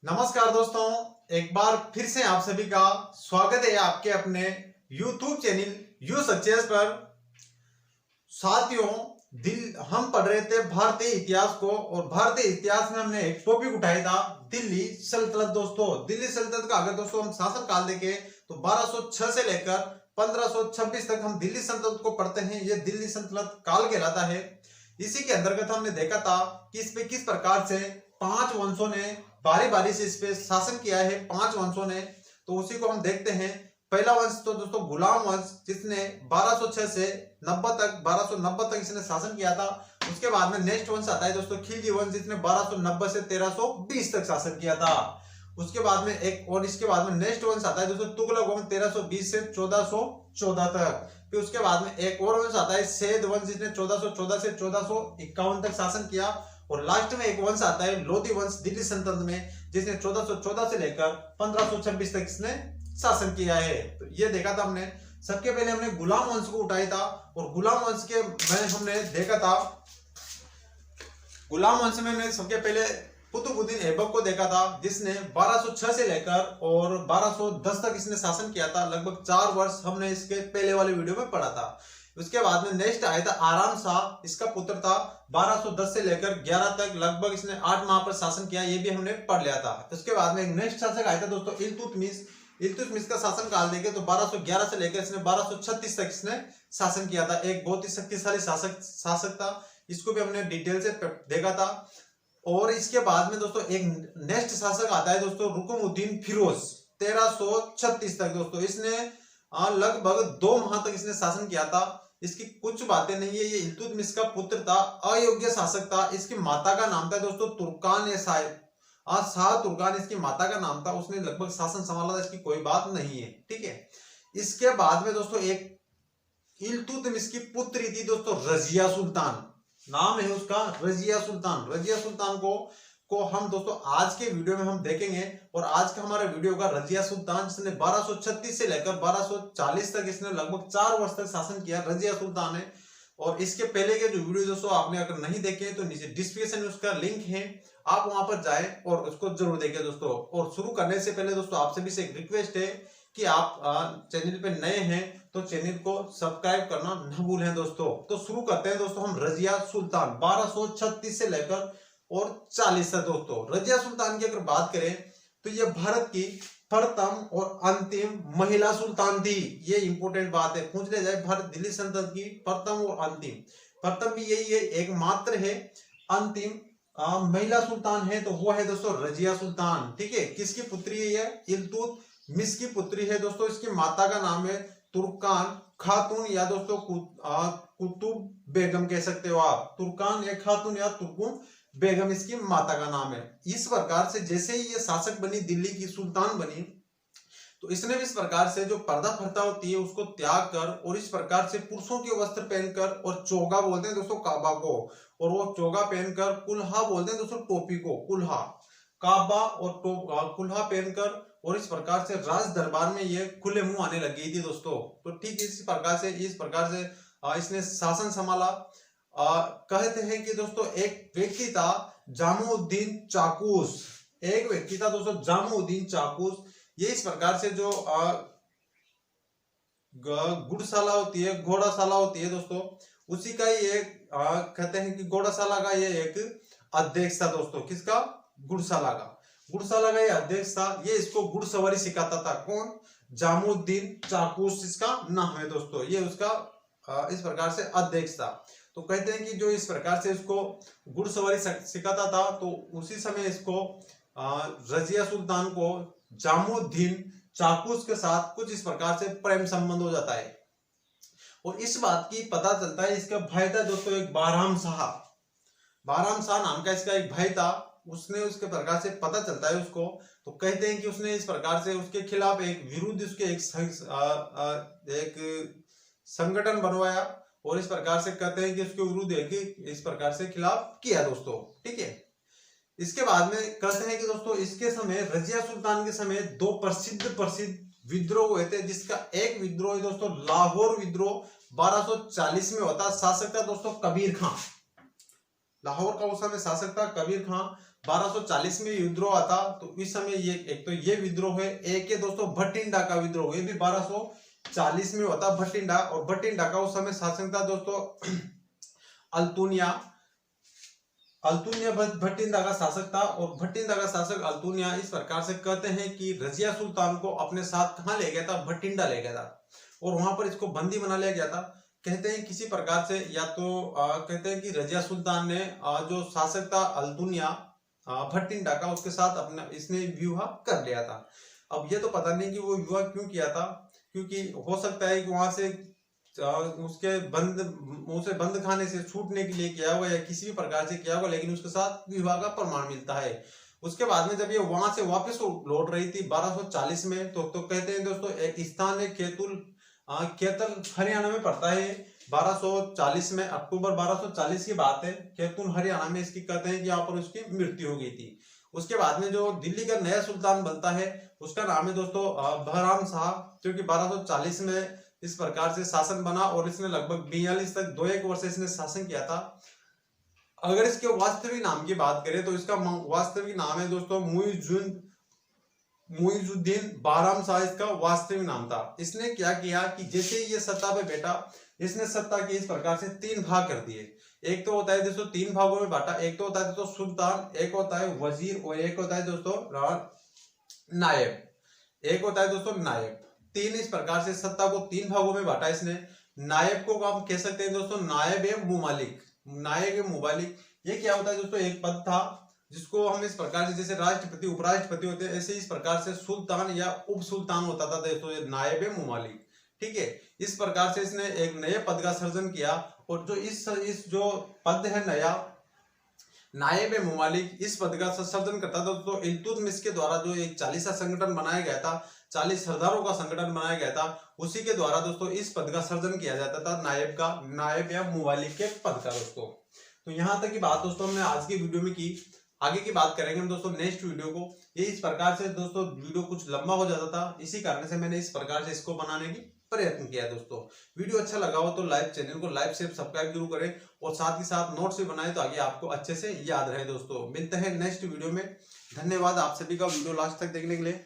नमस्कार दोस्तों, एक बार फिर से आप सभी का स्वागत है आपके अपने YouTube चैनल यू सक्सेस पर। साथियों, हम पढ़ रहे थे भारतीय इतिहास को और भारतीय इतिहास में हमने एक टॉपिक उठाया था दिल्ली सल्तनत। दोस्तों, दिल्ली सल्तनत का अगर दोस्तों हम शासन काल देखें तो 1206 से लेकर 1526 तक हम दिल्ली सल्तनत को पढ़ते हैं। यह दिल्ली सल्तनत काल कहलाता है। इसी के अंतर्गत हमने देखा था कि इस पे किस प्रकार से पांच वंशों ने बारी बारी से इस पे शासन किया है। पांच वंशों ने, तो उसी को हम देखते हैं। पहला वंश तो दोस्तों गुलाम वंश, जिसने 1206 से 1290 तक इसने शासन किया था। उसके बाद में नेक्स्ट वंश आता है दोस्तों खिलजी वंश, जिसने 1290 से 1320 तक शासन किया था। उसके बाद में एक और इसके बाद में नेक्स्ट वंश आता है दोस्तों तुगलक वंश, 1320 से 1414 तक। फिर उसके बाद में एक और वंश आता है सैद वंश, जिसने 1414 से 1451 तक शासन किया। और लास्ट में एक वंश आता है लोधी वंश दिल्ली सल्तनत में, जिसने 1414 से लेकर 1526 तक इसने शासन किया है। तो ये देखा था हमने। सबके पहले हमने गुलाम वंश को उठाया था और गुलाम वंश के में हमने देखा था, गुलाम वंश में हमने सबके पहले कुतुबुद्दीन ऐबक को देखा था, जिसने 1206 से लेकर और 1210 तक इसने शासन किया था। लगभग 4 वर्ष हमने इसके पहले वाले वीडियो में पढ़ा था। उसके बाद में नेक्स्ट आया था आराम शाह, इसका पुत्र था। 1210 से लेकर 11 तक लगभग इसने 8 माह पर शासन किया, ये भी हमने पढ़ लिया था। उसके बाद में नेक्स्ट शासक आया था दोस्तों इल्तुतमिश। इल्तुतमिश का शासन काल देखें तो 1211 से लेकर इसने 1236 तक इसने शासन किया था। एक बहुत ही शक्तिशाली शासक था। इसको भी हमने डिटेल से देखा था। और इसके बाद में दोस्तों एक नेक्स्ट शासक आता है दोस्तों रुकुमुद्दीन फिरोज, 1336 तक। दोस्तों इसने लगभग 2 माह तक इसने शासन किया था। इसकी कुछ बातें नहीं है। ये इल्तुतमिश का पुत्र था, अयोग्य शासक था। इसकी माता का नाम था दोस्तों तुर्कान ए साहिब, शाह तुर्कान इसकी माता का नाम था। उसने लगभग शासन संभाला था, इसकी कोई बात नहीं है, ठीक है। इसके बाद में दोस्तों एक इल्तुतमिश की पुत्री थी दोस्तों रजिया सुल्तान, नाम है उसका रजिया सुल्तान। रजिया सुल्तान को हम दोस्तों आज के वीडियो में हम देखेंगे। और आज का हमारा वीडियो का रजिया सुल्तान, जिसने 1236 से लेकर 1240 तक इसने लगभग 4 वर्ष तक शासन किया, रजिया सुल्तान है। और इसके पहले के जो वीडियो दोस्तों आपने अगर नहीं देखे तो नीचे डिस्क्रिप्शन में उसका लिंक है, आप वहां पर जाएं और उसको जरूर देखें दोस्तों। और शुरू करने से पहले दोस्तों आप सभी से एक रिक्वेस्ट है कि आप चैनल पे नए हैं तो चैनल को सब्सक्राइब करना न भूलें दोस्तों। तो शुरू करते हैं दोस्तों हम रजिया सुल्तान 1236 से लेकर और 40 तक। दोस्तों रजिया सुल्तान की अगर बात करें तो ये भारत की प्रथम और अंतिम महिला सुल्तान थी। ये इंपॉर्टेंट बात है, पूछ ले जाए भारत दिल्ली सल्तनत की प्रथम और अंतिम। प्रथम भी यही है, एकमात्र है। अंतिम महिला सुल्तान है तो वो है दोस्तों रजिया सुल्तान, ठीक है। किसकी पुत्री है ये? इल्तुतमिश की पुत्री है दोस्तों। इसकी माता का नाम है तुर्कान खातून या दोस्तों कुतुब बेगम कह सकते हो आप। तुर्कान या खातून या तुर्कुम बेगम इसकी माता का नाम है। इस प्रकार से जैसे ही ये शासक बनी, दिल्ली की सुल्तान बनी, तो इसने भी इस प्रकार से जो पर्दा प्रथा होती है उसको त्याग कर और इस प्रकार से पुरुषों के वस्त्र पहनकर, और चोगा बोलते हैं दोस्तों काबा को, और वो चोगा पहनकर, कुल्हा बोलते हैं दोस्तों टोपी को, कुल्हा, काबा और कुल्हा पहनकर, और इस प्रकार से राज दरबार में ये खुले मुंह आने लग गई थी दोस्तों। तो ठीक इस प्रकार से इसने शासन संभाला। कहते हैं कि दोस्तों एक व्यक्ति था जामुद्दीन चाकूस, एक व्यक्ति था दोस्तों जामुद्दीन चाकूस। ये इस प्रकार से जो गुड़शाला होती है, घोड़ाशाला होती है दोस्तों, उसी का ये कहते हैं कि घोड़ाशाला का ये एक अध्यक्ष था दोस्तों। किसका? गुड़शाला का ये अध्यक्ष था। ये इसको घुड़सवारी सिखाता था। कौन? जामुद्दीन चाकूस इसका नाम है दोस्तों। ये उसका इस प्रकार से अध्यक्ष था। तो कहते हैं कि जो इस प्रकार से इसको घुड़सवारी सिखाता था, तो उसी समय इसको रजिया सुल्तान को जामुद्दीन चाकूस के साथ कुछ इस प्रकार से प्रेम संबंध हो जाता है। और इस बात की पता चलता है, इसका भाई था दोस्तों एक बारहम शाह नाम का इसका एक भाई था। उसने उसके प्रकार से पता चलता है उसको, तो कहते हैं कि उसने इस प्रकार से उसके खिलाफ एक विरुद्ध उसके एक संगठन बनवाया, और इस प्रकार से कहते हैं कि उसके विरुद्ध एक इस प्रकार से खिलाफ किया दोस्तों, ठीक है। इसके बाद में कहते हैं कि दोस्तों इसके समय, रजिया सुल्तान के समय 2 प्रसिद्ध विद्रोह हुए थे, जिसका एक विद्रोह है दोस्तों लाहौर विद्रोह 1240 में होता। शासक था दोस्तों कबीर खां। लाहौर का उस समय शासक था कबीर खां। 1240 में विद्रोह आता, तो इस समय ये एक तो ये विद्रोह है, एक है दोस्तों भटिंडा का विद्रोह, ये भी 1240 में होता भटिंडा। और भटिंडा का उस समय शासक था दोस्तों अल्तुनिया। अल्तुनिया भटिंडा का शासक था, और भटिंडा का शासक अल्तुनिया इस प्रकार से कहते हैं कि रजिया सुल्तान को अपने साथ कहाँ ले गया था, भटिंडा ले गया था, और वहां पर इसको बंदी बना लिया गया था। कहते हैं किसी प्रकार से, या तो कहते हैं कि रजिया सुल्तान ने जो शासक था अल्तुनिया भटिंडा का, उसके साथ अपना इसने विवाह कर लिया था। अब ये तो पता नहीं कि वो विवाह क्यों किया था, क्योंकि हो सकता है कि वहां से उसके बंद खाने से छूटने के लिए किया होगा, या किसी भी प्रकार से किया होगा, लेकिन उसके साथ विवाह का प्रमाण मिलता है। उसके बाद में जब ये वहां से वापस लौट रही थी 1240 में, तो कहते हैं दोस्तों एक स्थान है खेतल हरियाणा में पड़ता है। 1240 में, अक्टूबर 1240 की बात है, खेतुल हरियाणा में इसकी कहते हैं कि यहाँ पर उसकी मृत्यु हो गई थी। उसके बाद में जो दिल्ली का नया सुल्तान बनता है, उसका नाम है दोस्तों बहराम शाह, क्योंकि 1240 में इस प्रकार से शासन बना, और इसने लगभग 42 तक 2-1 वर्ष इसने शासन किया था। अगर इसके वास्तविक नाम की बात करें तो इसका वास्तविक नाम है दोस्तों मुइजुद्दीन बहराम शाह, इसका वास्तविक नाम था। इसने क्या किया कि जैसे ही ये सत्ता पे बैठा, इसने सत्ता के इस प्रकार से 3 भाग कर दिए। एक तो होता है दोस्तों 3 भागों में बांटा, एक तो होता है दोस्तों सुल्तान, एक होता है वजीर, और एक होता है दोस्तों नायब। एक होता है दोस्तों नायब। 3 इस प्रकार से सत्ता को 3 भागों में बांटा इसने। नायब को हम कह सकते हैं दोस्तों नायब मुमालिक। नायब मुमालिक ये क्या होता है दोस्तों, एक पद था जिसको हम इस प्रकार से, जैसे राष्ट्रपति उपराष्ट्रपति होते हैं, ऐसे इस प्रकार से सुल्तान या उप सुल्तान होता था दोस्तों नायब मुमालिक। ठीक है, इस प्रकार से इसने एक नए पद का सृजन किया, और जो इस जो पद है नया नायब मुमालिक, इस पद का सृजन करता था दोस्तों इल्तुतमिश के द्वारा। जो एक 40 संगठन बनाया गया था, 40 सरदारों का संगठन बनाया गया था, उसी के द्वारा दोस्तों इस पद का सृजन किया जाता था, नायब या मुमालिक के पद का दोस्तों। तो यहाँ तक की बात दोस्तों हमने आज की वीडियो में की। आगे की बात करेंगे हम दोस्तों नेक्स्ट वीडियो को। ये इस प्रकार से दोस्तों वीडियो कुछ लंबा हो जाता था, इसी कारण से मैंने इस प्रकार से इसको बनाने की प्रयत्न किया दोस्तों। वीडियो अच्छा लगा हो तो चैनल को लाइक शेयर सब्सक्राइब जरूर करें, और साथ ही साथ नोट्स भी बनाए तो आगे आपको अच्छे से याद रहे दोस्तों। मिलते हैं नेक्स्ट वीडियो में। धन्यवाद आप सभी का वीडियो लास्ट तक देखने के लिए।